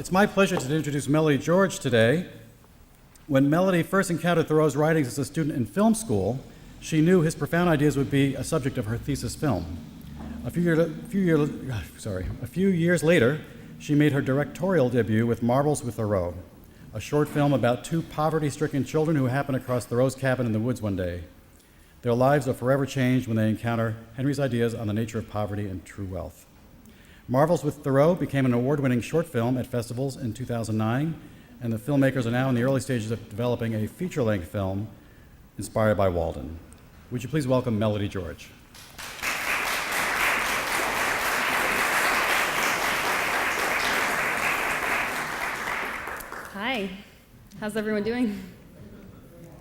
It's my pleasure to introduce Melody George today. When Melody first encountered Thoreau's writings as a student in film school, she knew his profound ideas would be a subject of her thesis film. A few years later, she made her directorial debut with Marvels with Thoreau, a short film about two poverty-stricken children who happen across Thoreau's cabin in the woods one day. Their lives are forever changed when they encounter Henry's ideas on the nature of poverty and true wealth. Marvels with Thoreau became an award-winning short film at festivals in 2009, and the filmmakers are now in the early stages of developing a feature-length film inspired by Walden. Would you please welcome Melody George? Hi, how's everyone doing?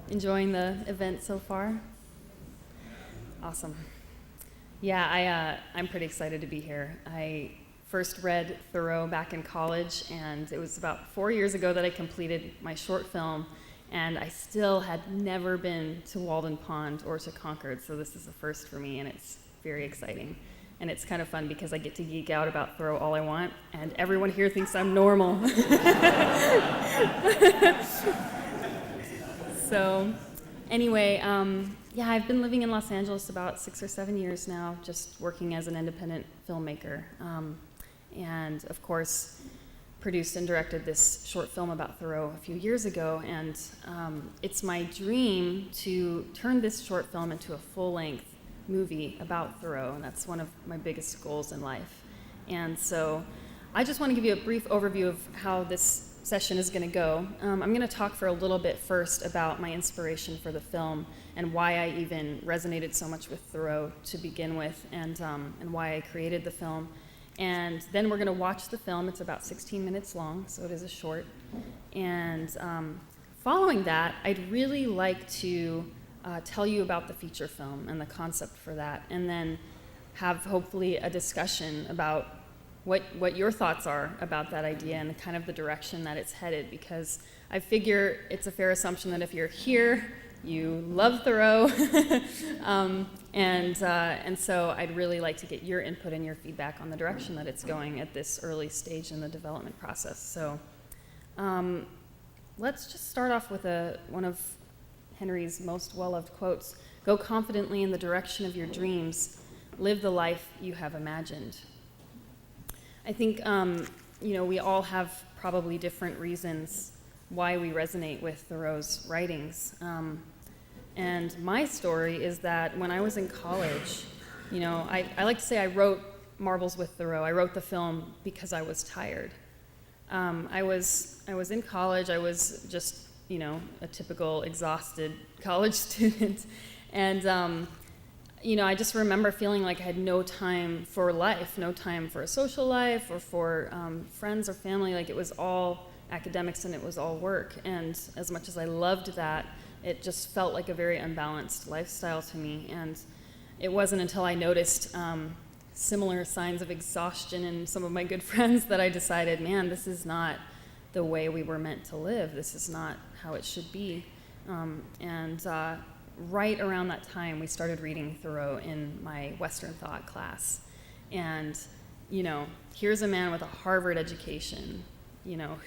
Enjoying the event so far? Awesome. Yeah, I'm pretty excited to be here. I first read Thoreau back in college, and it was about 4 years ago that I completed my short film, and I still had never been to Walden Pond or to Concord, so this is a first for me, and it's very exciting. And it's kind of fun because I get to geek out about Thoreau all I want, and everyone here thinks I'm normal. So, anyway, yeah, I've been living in Los Angeles about 6 or 7 years now, just working as an independent filmmaker. And of course, produced and directed this short film about Thoreau a few years ago, and it's my dream to turn this short film into a full-length movie about Thoreau, and that's one of my biggest goals in life. And so I just want to give you a brief overview of how this session is going to go. I'm going to talk for a little bit first about my inspiration for the film and why I even resonated so much with Thoreau to begin with, and why I created the film. And then we're going to watch the film. It's about 16 minutes long, so it is a short. And following that, I'd really like to tell you about the feature film and the concept for that, and then have hopefully a discussion about what your thoughts are about that idea and kind of the direction that it's headed, because I figure it's a fair assumption that if you're here, you love Thoreau, and so I'd really like to get your input and your feedback on the direction that it's going at this early stage in the development process. So let's just start off with one of Henry's most well-loved quotes: "Go confidently in the direction of your dreams, live the life you have imagined." I think we all have probably different reasons why we resonate with Thoreau's writings. And my story is that when I was in college, I like to say I wrote Marvels with Thoreau. I wrote the film because I was tired. I was in college. I was just, a typical exhausted college student. And, I just remember feeling like I had no time for life, no time for a social life or for friends or family. Like it was all academics and it was all work. And as much as I loved that, it just felt like a very unbalanced lifestyle to me. And it wasn't until I noticed similar signs of exhaustion in some of my good friends that I decided, man, this is not the way we were meant to live. This is not how it should be. Right around that time, we started reading Thoreau in my Western thought class. And, here's a man with a Harvard education,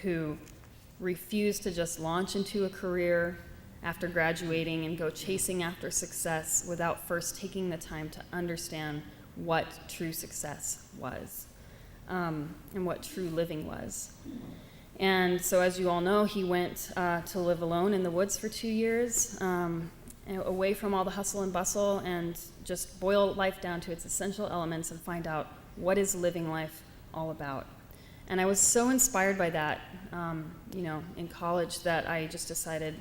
who refused to just launch into a career after graduating and go chasing after success without first taking the time to understand what true success was, and what true living was. And so, as you all know, he went to live alone in the woods for 2 years, away from all the hustle and bustle, and just boil life down to its essential elements and find out what is living life all about. And I was so inspired by that, in college, that I just decided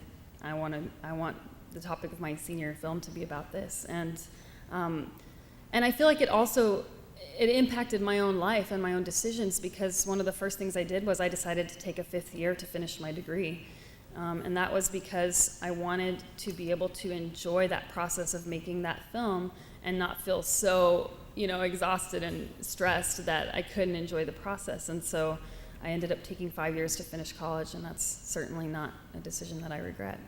I want the topic of my senior film to be about this. And I feel like it impacted my own life and my own decisions, because one of the first things I did was I decided to take a 5th year to finish my degree. And that was because I wanted to be able to enjoy that process of making that film and not feel so, exhausted and stressed that I couldn't enjoy the process. And so I ended up taking 5 years to finish college, and that's certainly not a decision that I regret.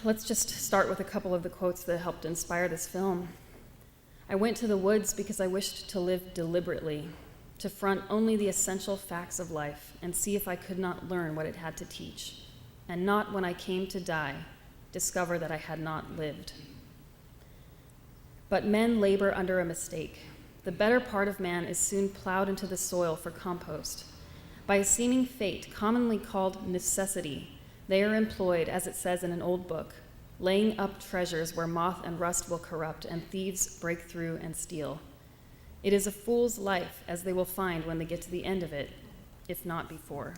Let's just start with a couple of the quotes that helped inspire this film. "I went to the woods because I wished to live deliberately. to front only the essential facts of life and see if I could not learn what it had to teach, and not when I came to die, discover that I had not lived. But men labor under a mistake. The better part of man is soon plowed into the soil for compost. By a seeming fate, commonly called necessity, they are employed, as it says in an old book, laying up treasures where moth and rust will corrupt and thieves break through and steal. It is a fool's life, as they will find when they get to the end of it, if not before.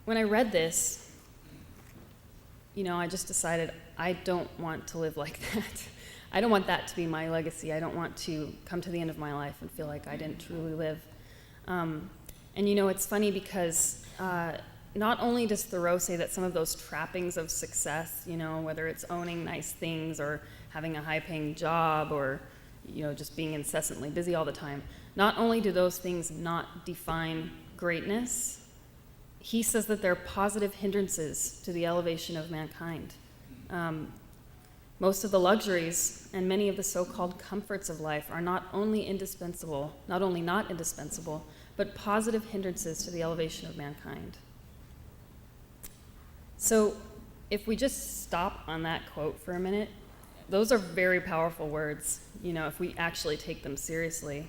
When I read this, I just decided I don't want to live like that. I don't want that to be my legacy. I don't want to come to the end of my life and feel like I didn't truly live. It's funny because not only does Thoreau say that some of those trappings of success, whether it's owning nice things or having a high-paying job or, just being incessantly busy all the time, not only do those things not define greatness, he says that they're positive hindrances to the elevation of mankind. Most of the luxuries and many of the so-called comforts of life are not only not indispensable, but positive hindrances to the elevation of mankind. So if we just stop on that quote for a minute, those are very powerful words, if we actually take them seriously.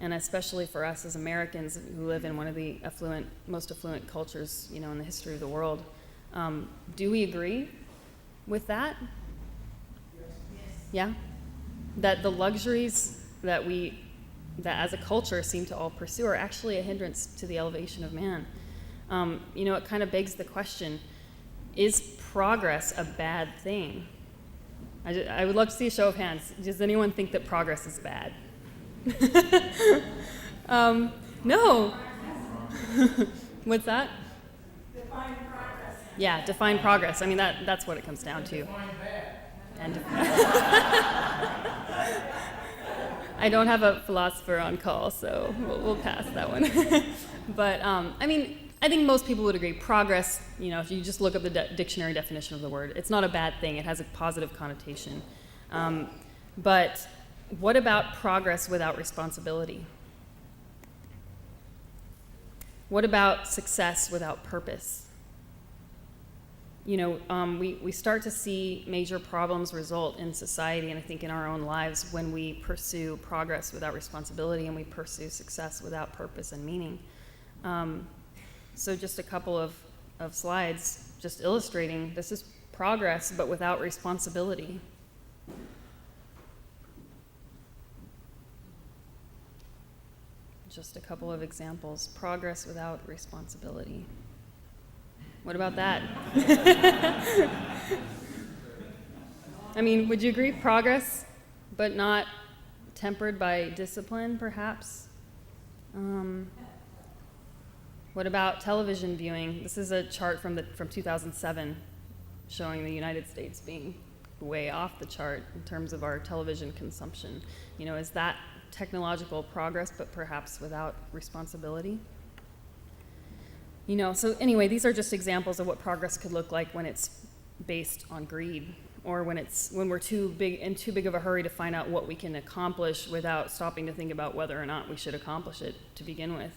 And especially for us as Americans who live in one of the most affluent cultures, in the history of the world. Do we agree with that? Yeah? That the luxuries that as a culture seem to all pursue are actually a hindrance to the elevation of man. It kind of begs the question, is progress a bad thing? I would love to see a show of hands. Does anyone think that progress is bad? No. What's that? Define progress. Yeah, define progress. I mean, that's what it comes down to. And I don't have a philosopher on call, so we'll pass that one. But I think most people would agree. Progress, if you just look up the dictionary definition of the word, it's not a bad thing. It has a positive connotation. But what about progress without responsibility? What about success without purpose? We start to see major problems result in society, and I think in our own lives, when we pursue progress without responsibility and we pursue success without purpose and meaning. So just a couple of slides just illustrating this is progress but without responsibility. Just a couple of examples. Progress without responsibility. What about that? Would you agree? Progress, but not tempered by discipline, perhaps? What about television viewing? This is a chart from 2007 showing the United States being way off the chart in terms of our television consumption. Is that technological progress, but perhaps without responsibility? So anyway, these are just examples of what progress could look like when it's based on greed, or when we're too big of a hurry to find out what we can accomplish without stopping to think about whether or not we should accomplish it to begin with.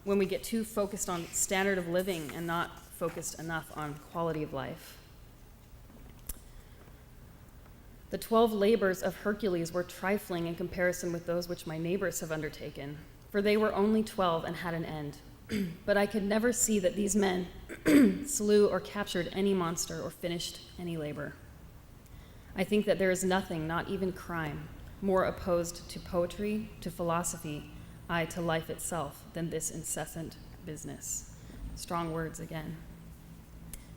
When we get too focused on standard of living and not focused enough on quality of life. The 12 labors of Hercules were trifling in comparison with those which my neighbors have undertaken, for they were only 12 and had an end. But I could never see that these men slew or captured any monster or finished any labor. I think that there is nothing, not even crime, more opposed to poetry, to philosophy, aye, to life itself, than this incessant business. Strong words again.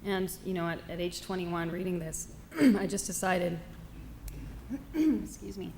And, at age 21, reading this, I just decided, excuse me,